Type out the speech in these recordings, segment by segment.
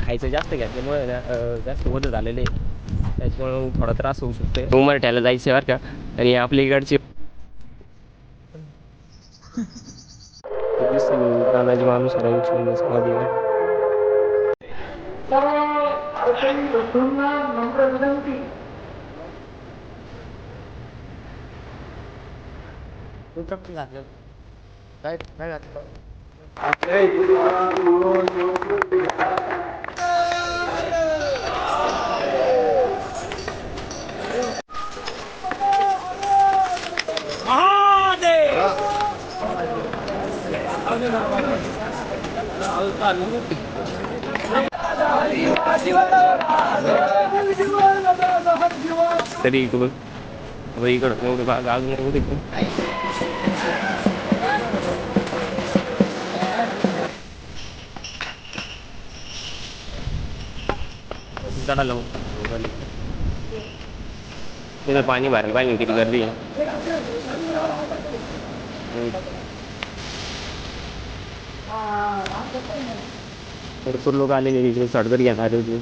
खायचं जास्त घेतल्यामुळे ना जास्त ओझं झालेलं आहे, त्याच्यामुळे थोडा त्रास होऊ शकतो. उमरठ्याला जायचं बरं का. आणि आपल्या इकडची तानाजी माणूस काय काय तरी इकडं एवढे भाग अजून एवढे तिथं पाणी भरायला पाहिजे, किती गर्दी आहे. भरपूर लोक आलेले तिकडे सडगर घेणार होते.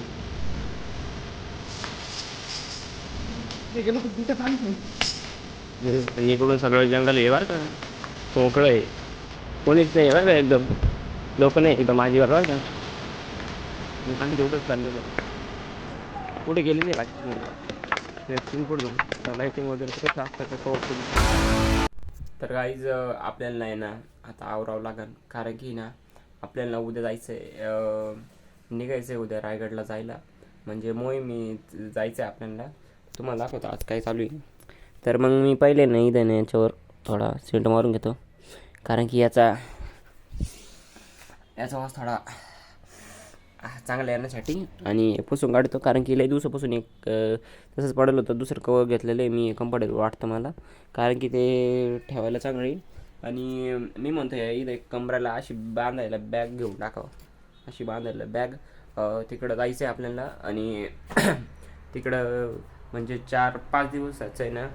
इकडून सगळं जंगल आहे बरं का, मोकळं आहे, कोणीच नाही बरं का, एकदम लोक नाही एकदम माझी बरोबर का. तेवढंच चाललेलं पुढे गेले नाही बाकी पुढे लाईटिंग वगैरे कसं असतं कसं. तर गाईज आपल्याला नाही ना आता आवरावं लागेल, कारण की ना आपल्याला उद्या जायचं आहे, निघायचं आहे उद्या रायगडला जायला, म्हणजे मोहिमी जायचं आहे आपल्याला. तुम्हाला दाखवतो आज काय चालू आहे. तर मग मी पहिले ना इथं याच्यावर थोडा सेंट मारून घेतो, कारण की याचा वास थोडा चांगला येण्यासाठी, आणि पुसून काढतो, कारण की लई दिवसापासून एक तसंच पडलं होतं. दुसरं कवर घेतलेलं आहे मी, कम्फर्टेबल वाटतं मला, कारण की ते ठेवायला चांगलं येईल. आणि मी म्हणतो इथं एक कमराला अशी बांधायला बॅग घेऊन टाकावं, अशी बांधायला बॅग. तिकडं जायचं आहे आपल्याला, आणि तिकडं म्हणजे 4-5 दिवसाचं आहे ना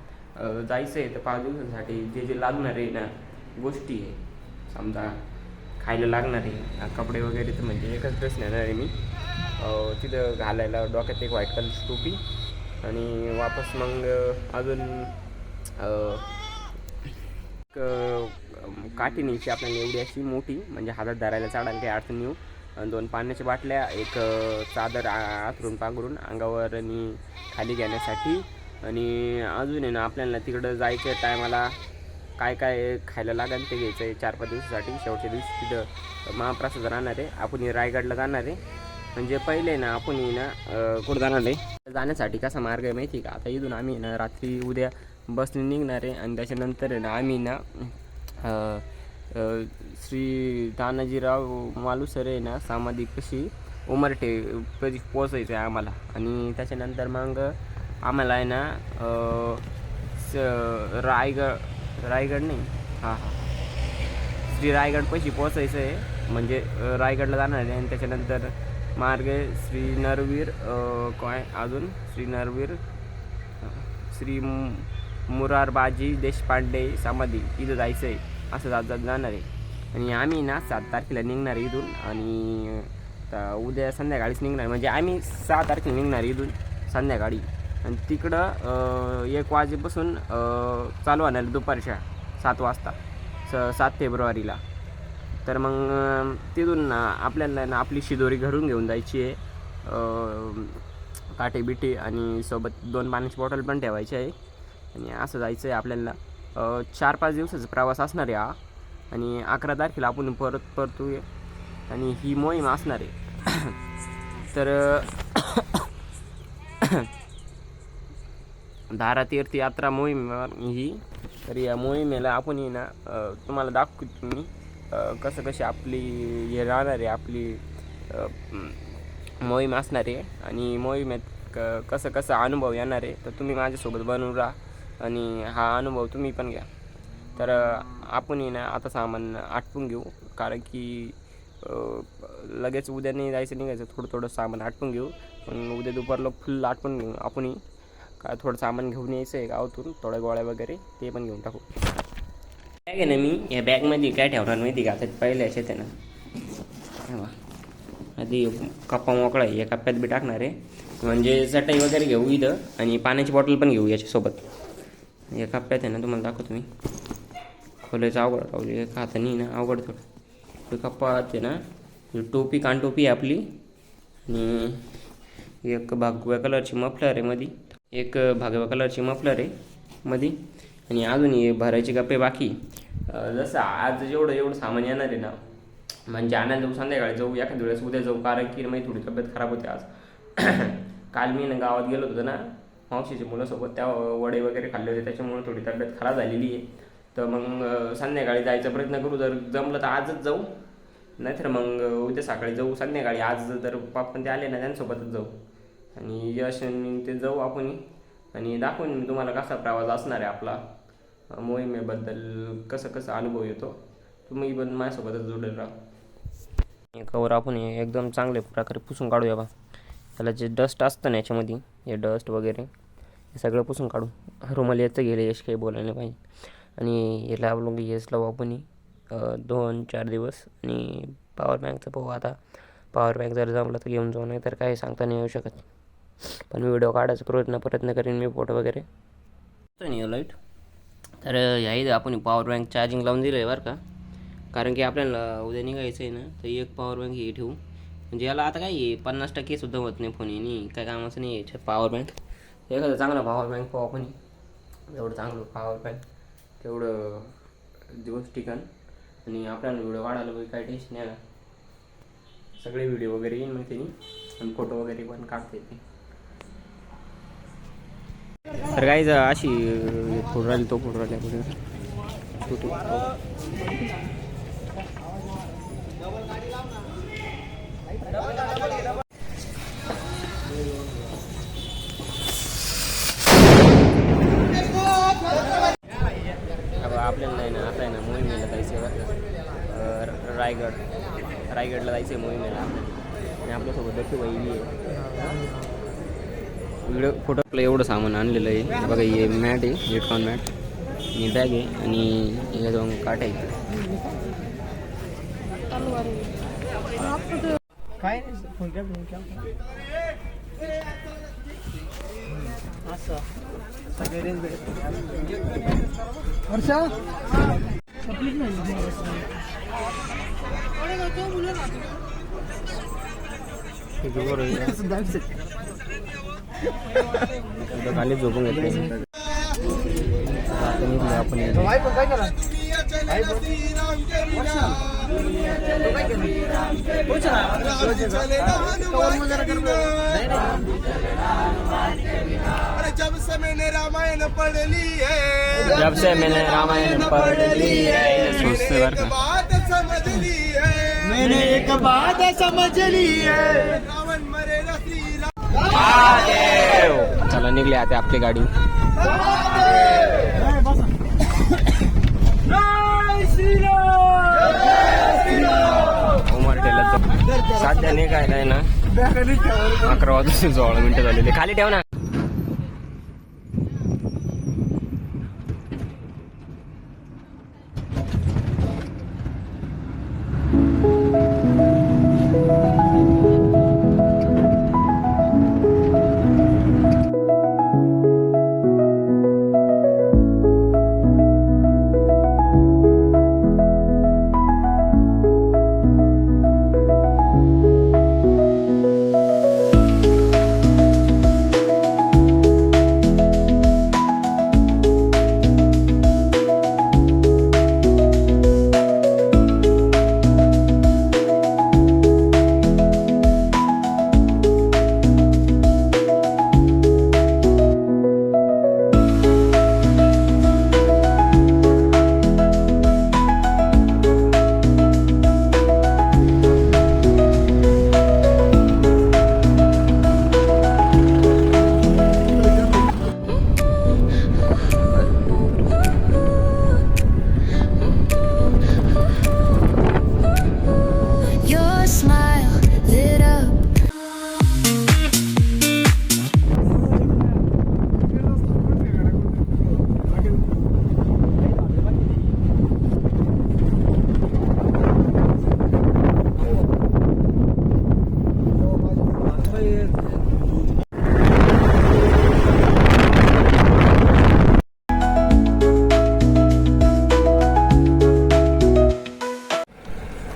जायचं आहे. तर 5 दिवसासाठी जे जे लागणार आहे ना गोष्टी आहे, समजा खायला लागणार आहे, कपडे वगैरे, तर म्हणजे एकच ड्रेस नेणार आहे मी तिथं घालायला, डोक्यात एक व्हाईट कलरची टोपी, आणि वापस मग अजून काठी न्यायची आपल्याला एवढी अशी मोठी, म्हणजे हातात धरायला चढायला काही अडचण येऊ. 2 पाण्याच्या बाटल्या, एक चादर आथरून पांघरून अंगावर आणि खाली घेण्यासाठी. आणि अजून आहे ना आपल्याला तिकडं जायच्या टायमाला काय काय खायला लागेल ते घ्यायचं आहे 4-5 दिवसासाठी. शेवटच्या दिवशी तिथं महाप्रसाद राहणार आहे. आपण रायगडला जाणार आहे, म्हणजे पहिले ना आपण ना कुठं जाणार आहे, जाण्यासाठी कसा मार्ग आहे माहिती आहे का. आता इथून आम्ही ना रात्री उद्या बसने निघणार आहे, आणि त्याच्यानंतर आहे ना आम्ही ना श्री तानाजीराव मालुसरे आहे ना समाधी कशी उमरठे कधी पोचायचं आहे आम्हाला. आणि त्याच्यानंतर मग आम्हाला आहे ना रायगड नाही, श्री रायगडपाशी पोचायचं आहे, म्हणजे रायगडला जाणार आहे. आणि त्याच्यानंतर मार्ग श्री नरवीर काय अजून श्री मुरारबाजी देशपांडे समाधी इथं जायचं आहे, असं जाणार आहे. आणि आम्ही ना 7 तारखेला निघणार इथून, आणि उद्या संध्याकाळीच निघणार, म्हणजे आम्ही 6 तारखेला निघणार इथून संध्याकाळी, आणि तिकडं 1 वाजेपासून चालू होणार दुपारच्या 7 वाजता 7 फेब्रुवारीला. तर मग तिथून आपल्याला ना आपली शिदोरी घरून घेऊन जायची आहे, काटे बिटे, आणि सोबत 2 पाण्याची बॉटल पण ठेवायची आहे. आणि असं जायचं आहे आपल्याला. 4-5 दिवसाचा प्रवास असणार आहे हा, आणि 11 तारखेला आपण परतूया, आणि ही मोहीम असणार आहे. तर धारातीर्थ यात्रा मोहीम ही. तर या मोहिमेला आपण ना तुम्हाला दाखवतो मी कसं कशी आपली हे राहणार आहे, आपली मोहीम असणार आहे, आणि मोहिमेत कसं कसं अनुभव येणार आहे. तर तुम्ही माझ्यासोबत बनवून राहा, आणि हा अनुभव तुम्ही पण घ्या. तर आपण ना आता सामान आटपून घेऊ, कारण की लगेच उद्या नाही जायचं, निघायचं, थोडं सामान आटपून घेऊ. पण उद्या दुपारला फुल आटपून घेऊ आपण. काय थोडं सामान घेऊन यायचं आहे गावातून, थोड्या गोळ्या वगैरे ते पण घेऊन टाकू. बॅग आहे ना, मी या बॅगमध्ये काय ठेवणार माहिती का, आता पहिले असेच आहे ना, आधी कप्पा मोकळा आहे, या कप्प्यात बी टाकणार आहे, म्हणजे चटई वगैरे घेऊ इथं आणि पाण्याची बॉटल पण घेऊ याच्यासोबत. या कप्प्यात आहे ना, तुम्हाला दाखवतो मी. खोलायचं अवघड लावली एका हाताने ना, अवघड थोडं. कप्पात आहे ना, टोपी कानटोपी आहे आपली आणि एक भगव्या कलरची मफलर आहे मध्ये, एक भगव्या कलरची मफलर आहे मध्ये आणि अजून हे भरायचे कप्पे बाकी. जसं आज एवढं सामान येणार आहे ना, म्हणजे आणायला जाऊ, संध्याकाळी जाऊ, एखाद्या वेळेस उद्या जाऊ, कारण की माझी थोडी तब्येत खराब होते आज. काल मी ना गावात गेलो होतो ना मावशीच्या मुलासोबत, त्या वडे वगैरे खाल्ले होते, त्याच्यामुळे थोडी तब्येत खराब झालेली आहे. तर मग संध्याकाळी जायचा प्रयत्न करू, जर जमलं तर आजच जाऊ, नाहीतर मग उद्या सकाळी जाऊ संध्याकाळी. आज जर पापण ते आले ना त्यांच्यासोबतच जाऊ आणि यश ते जाऊ आपण आणि दाखवून मी तुम्हाला कसा प्रवास असणार आहे आपला, मोहिमेबद्दल कसं कसं अनुभव येतो. तुम्ही पण माझ्यासोबतच जोडेल राहा. कवर आपण एकदम चांगल्या प्रकारे पुसून काढूया बा. त्याला जे डस्ट असतं ना याच्यामध्ये, हे डस्ट वगैरे हे सगळं पुसून काढू. रुमाल याचं गेलं, यश काही बोलायला पाहिजे. आणि हे लावून येस लावू आपण 2-4 दिवस. आणि पॉवर बँकचं पाहू आता, पॉवर बँक जर जमलं तर घेऊन जाऊ, नाही तर काही सांगता नाही येऊ शकत. पण व्हिडिओ काढायचा प्रयत्न करेन मी, फोटो वगैरे. नाही लाईट तर ह्याही आपण पॉवर बँक चार्जिंग लावून दिलं आहे बरं का, कारण की आपल्याला उद्या निघायचं आहे ना, तर एक पॉवर बँक हे ठेवू. म्हणजे याला आता काय 50% सुद्धा होत नाही फोन, आणि काय कामाचं नाही याच्यात पॉवर बँक. एखादं चांगला पॉवर बँक पाहू आपण, एवढं चांगलं पॉवर बँक तेवढं दिवस ठिकाण. आणि आपल्याला व्हिडिओ काढायला काही टेन्शन नाही, सगळे व्हिडिओ वगैरे येईन मग त्यांनी, आणि फोटो वगैरे पण काढता येते. तर काही अशी फोटो राहिली, तो फोटो राहिला आपल्याला नाही ना, आता आहे ना मोहिमेला जायचं आहे, रायगडला जायचं आहे मोहिमेला आणि आपल्यासोबत दक्षूबाई आहे. व्हिडिओ फोटो आपलं एवढं सामान आणलेलं आहे बघा. हे मॅट आहे, हेडफोन मॅट, आणि बॅग आहे, आणि हे जाऊन काट आहे. काय खाली झोपून घेतलं आपण. जब से मैंने रामायण पढ़ ली है, बात समझ ली है, मैंने एक बात समझ ली है, रावण मरेगा श्री राम. चला निघले आता आपली गाडी. सध्या निघायला आहे ना 11 वाजून 16 मिनिटं झालेली. खाली ठेव ना.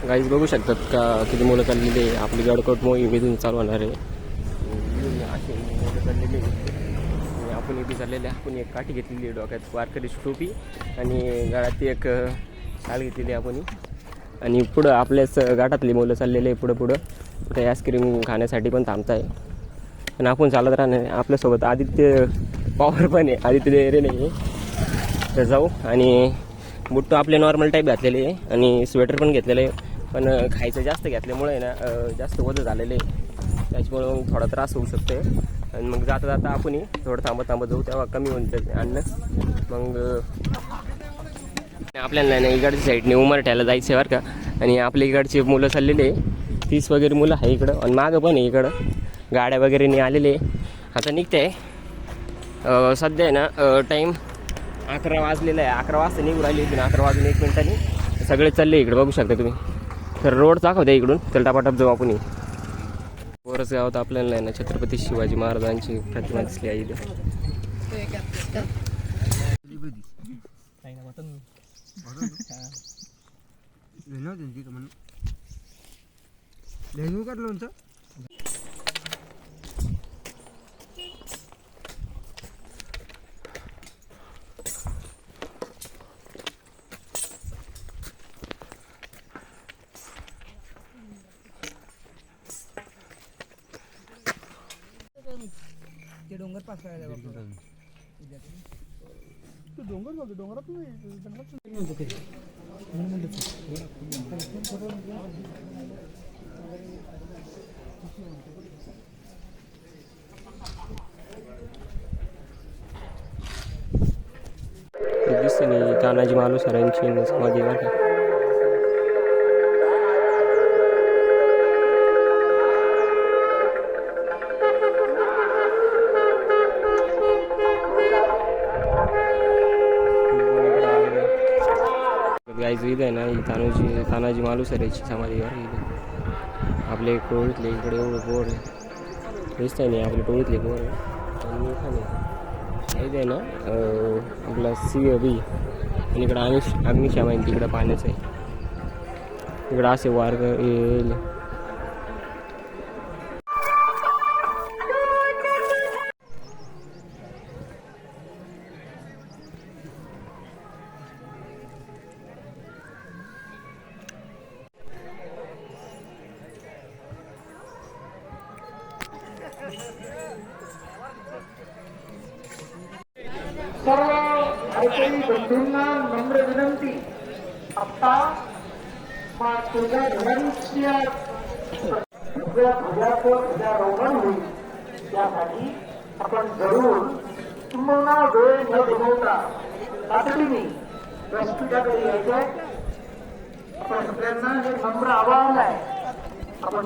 गाईज बघू शकतात का किती मुलं चाललेली आहे. आपली गडकोट मोहीम इथून चालू होणार आहे. असे मुलं चाललेली आहे. आपण इथे चाललेले आपण एक काठी घेतलेली आहे डोक्यात वारकरीची टोपी आणि गळ्यात एक शाल घेतलेली आहे आपण. आणि पुढं आपल्याच घाटातली मुलं चाललेले आहे. पुढं आईस्क्रीम खाण्यासाठी पण थांबत आहे. आणि आपण चालत राहणार आहे. आपल्यासोबत आदित्य पॉवर पण आहे, आदित्य डेरे नाही तर जाऊ. आणि बुट्टू आपले नॉर्मल टाईप घातलेले आहे आणि स्वेटर पण घेतलेलं आहे. पण खायचं जास्त घेतल्यामुळे आहे ना जास्त वजन झालेलं आहे. त्याच्यामुळे मग थोडा त्रास होऊ शकतो. आणि मग जाता जाता आपण थोडं थांबत जाऊ तेव्हा कमी होऊन जाते अन्न. मग आपल्याला ना इकडच्या साईडने उमरठ्याला जायचं आहे बरं का. आणि आपल्या इकडचे मुलं चाललेले 30 वगैरे मुलं आहे इकडं. आणि मागं पण आहे इकडं गाड्या वगैरे नाही आलेले. आता निघते आहे सध्या आहे ना टाईम 11 वाजलेला आहे. 11 वाजता निघून राहिली होती. 11 वाजून 1 मिनिटांनी सगळे चालले इकडे बघू शकता तुम्ही. तर रोड दाखवते इकडून त्याला टापाटाप जाऊ आपण. बोरस गावात आपल्याला आहे ना छत्रपती शिवाजी महाराजांची प्रतिमा दिसली आहे इथं. ते डोंगर पास करायला डोंगर बघ डोंगरात दिसते नाही तानाजी मालुसरांची समाधी बरं का. गायचं इथं आहे ना ही तानाजी मालुसरांची समाधी बरं इथं. आपले टोळीतले इकडे एवढं पोर दिसतंय नाही आपल्या टोळीतले पोर आणि इथे आहे ना आपला CAB आणि इकडं अग्निशामक आहे. तिकडं पाण्याचं आहे. इकडं असे वार्ग येईल. सर्व आयकरी बंधूंना नम्र विनंती. आता तुझ्या घरांच्या ध्वजारोहण होईल. त्यासाठी आपण जरूर तुम्हाला वेळ न गमवता तातडीने व्यासपीठाकडे यायचंय. आपण सगळ्यांना हे नम्र आवाहन आहे. आपण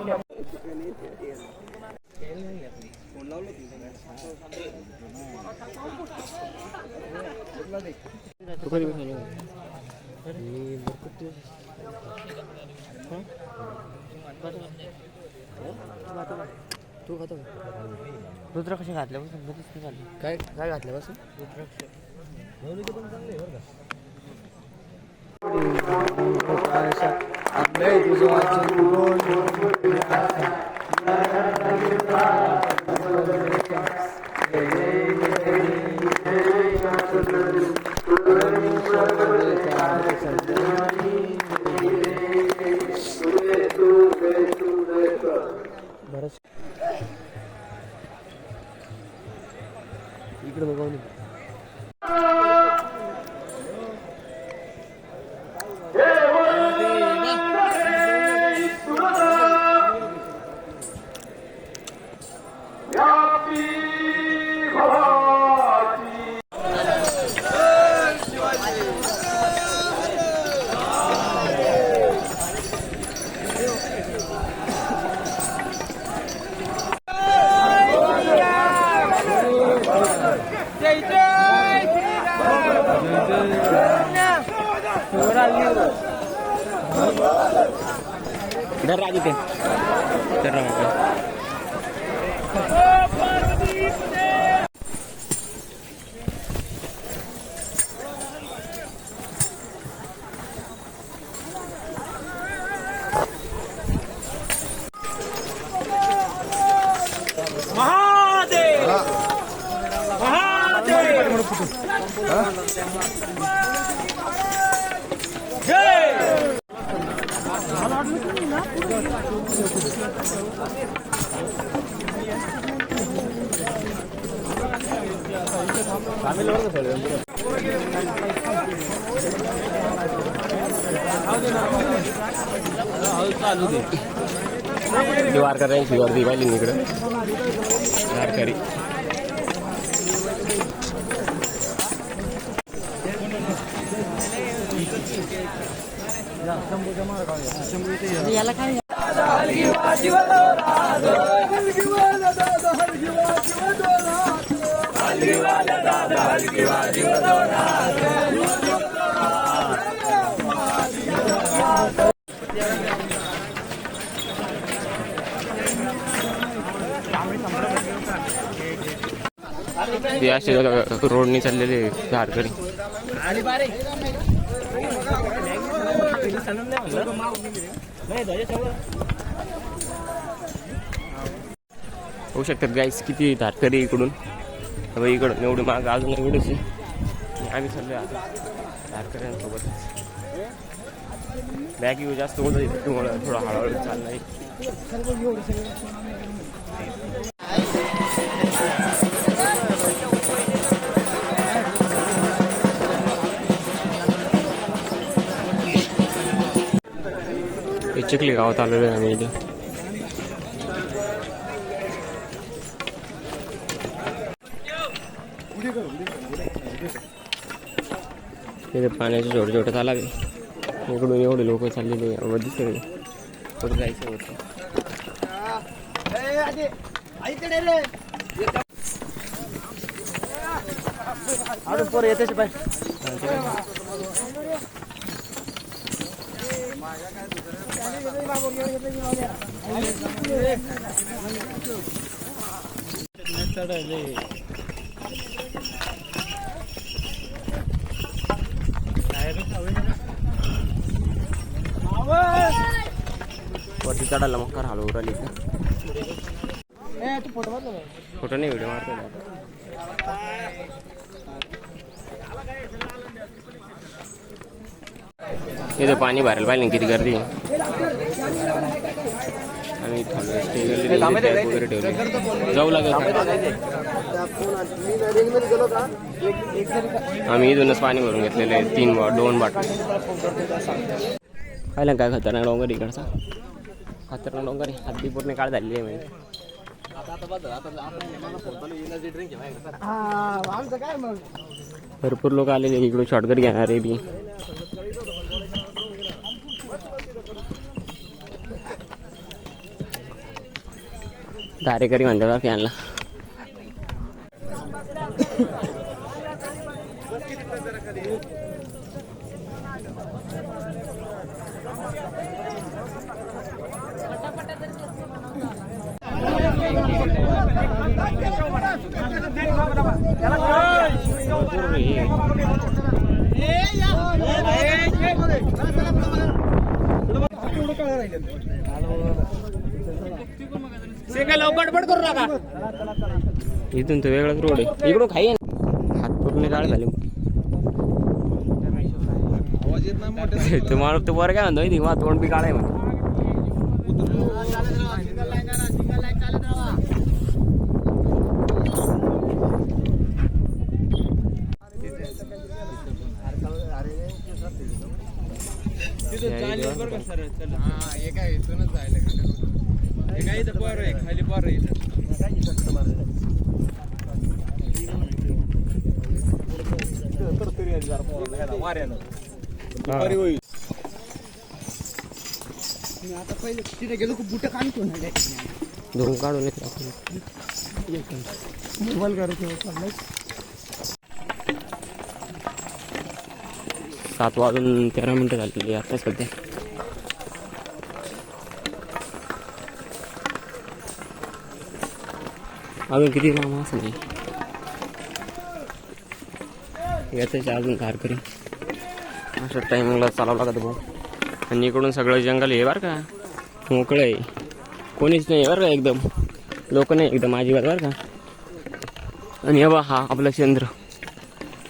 तू खातो रुद्राक्ष घातल्यापासून काय काय घातल्यापासून रुद्राक्ष इकडे बघावं. धर आधी ते वारकऱ्यांची गर्दी पाहिली इकडं वारकरी. ते असे रोडनी चाललेले वारकरी. होऊ शकतात गाईस किती वारकरी इकडून. इकडून एवढी माग अजून एवढीच आम्ही चाललोय आता वारकऱ्यांसोबतच. बॅग येऊ जास्त होत थोडं हळूहळू चाललंय. चिखली गावात आलेलो आहे आम्ही इथे. इथे पाण्याचे छोटे छोटे तालाव आहे. इकडून एवढे लोक चाललेले दिसते. कुठं जायचं होतं. वरती चढायला मग कार हलवून राहिली. फोटो नाही व्हिडिओ मारतो. इथं पाणी भरायला पाहिजे किती गर्दी. आम्ही वगैरे ठेवले जाऊ लागेल. आम्ही इथूनच पाणी भरून घेतलेलं आहे 2 बाटल्या. पाहिलं काय खतरनाक डोंगर इकडचा. खतरनाक डोंगर आहे. हद्दी पूर्ण काळ झालेली आहे म्हणजे. भरपूर लोक आलेले इकडून शॉर्टकट घेणारे बी. धारेकरी म्हणतात फॅनला. इथून तर वेगळाच रोड आहे. इकडून खाई हात पूर्ण काळ झाले. तुम्हाला तो वर काय म्हणतो मा तोंड बी काळ आहे म्हणतो. खाली पार आता पहिले तिथे गेलो खूप बुट काढतो धुवून काढून 7 वाजून 13 मिनिटं झालेली आता सध्या. अजून किती लांब असं नाही याचं अजून कारकरी अशा टायमिंगला चालावं लागत भाऊ. आणि इकडून सगळं जंगल आहे बरं का, मोकळं आहे, कोणीच नाही बरं का, एकदम लोक नाही एकदम अजिबात बरं का. आणि हे हा आपलं चंद्र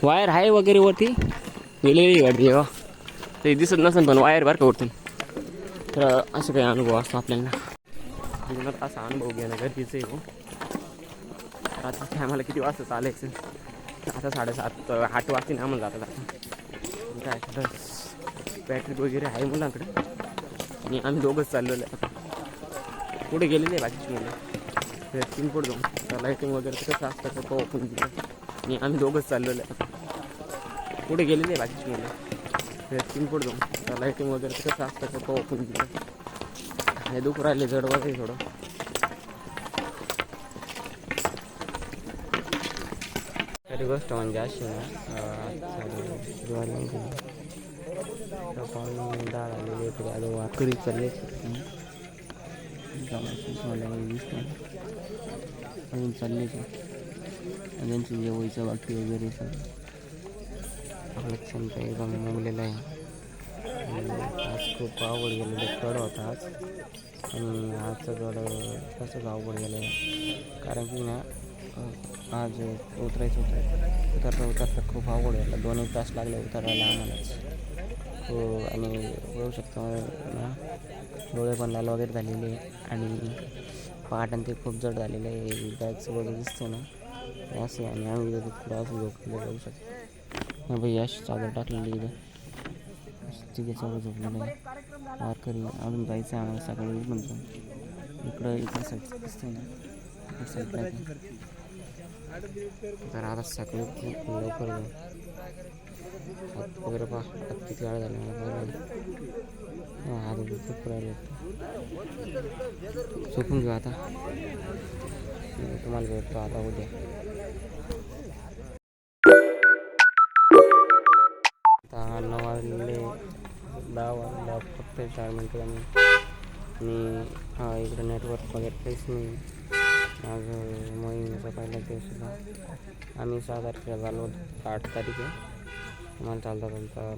वायर आहे वगैरे वरती गेलेली गाडी जेव्हा ते दिसत नसेल पण वायर बरं का वरतून. तर असं काही अनुभव असतो आपल्याला, जीवनात असा अनुभव घेणं गरजेचं आहे. आता टायमाला किती वाजता चालायचं, आता 7:30 8 वाजता ना आम्हाला जातात. आता काय खरं बॅटरी वगैरे आहे मुलांकडे आणि आम्ही दोघंच चाललेलो आहे. पुढे गेलेले आहे बाकीची मुलं तीन पुढे जाऊन तर लाईटिंग वगैरे कसं असतं तर तो ओपन दिलं आणि आम्ही दोघंच चाललेलो आहे. पुढे गेलेले आहे बाकीची मुलं तीन पुढे जाऊन तर लाईटिंग वगैरे कसं असतं तर तो ओपन दिलं. हे दुःख राहिले जड वगैरे थोडं. खरी गोष्ट म्हणजे अशी ना डाळ आलेली तरी आता वाकडी चालले अजून चाललेच त्यांची जेवायचं बाकी वगैरे सगळं आपलं क्षमता एकदम मोगलेलं आहे. आज खूप आवड गेलेलं गड होता आज आणि आजचं गड तसंच आवड गेलं आहे कारण की ना आज उतरायचं उतरता खूप आवड यायला 2-1 तास लागले उतरायला आम्हालाच. हो आणि बघू शकतो ना डोळे पण लाल वगैरे झालेले आणि पाटण ते खूप जड झालेलं आहे. बॅगचं वगैरे दिसते ना असे आणि आम्ही पुढे असं झोपलेलं बघू शकतो भाई अशी चादर टाकलेली इथं तिथे चौघं झोपलेलं आहे. वारकरी अजून जायचं आहे आम्हाला सकाळी म्हणतो इकडं साईड दिसते ना साईडला तर आता सकाळी लवकर जाऊ वगैरे पहा किती वेळा झाला मला आता खूप राहिले झोपून घेऊ आता तुम्हाला भेटतो आता उद्या. आता 9 वाजले 10 वाजले फक्त 4 मिनटं आणि हा इकडं नेटवर्क वगैरे काहीच नाही. आज मोहिमेचा पहिला दिवस होता. आम्ही 6 तारखेला झालो 8 तारीख आहे आम्हाला चालता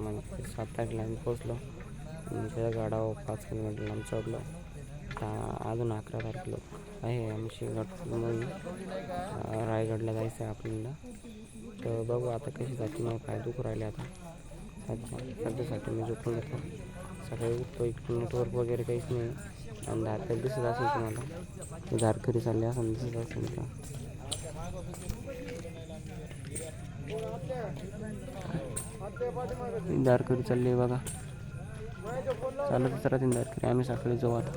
मग 7 तारखेला आम्ही पोचलो आणि त्या गाडावर 5 किलोमीटर लांब चढलो. अजून 11 तारखेला आहे आमची मोहीम रायगडला जायचं आहे आपल्याला. तर बघू आता कशी जाते मग काय दुःख राहिले आता सध्यासाठी मी झोपून घेतो. सकाळी उठतो इकडून नेटवर्क वगैरे काहीच नाही आणि धारकरी दिसत असेल तुम्हाला धारकरी चालले असं दिसत असेल का धारकरी चालले बघा चालतच राहतील धारकरी. आम्ही सकाळी जाऊ आता.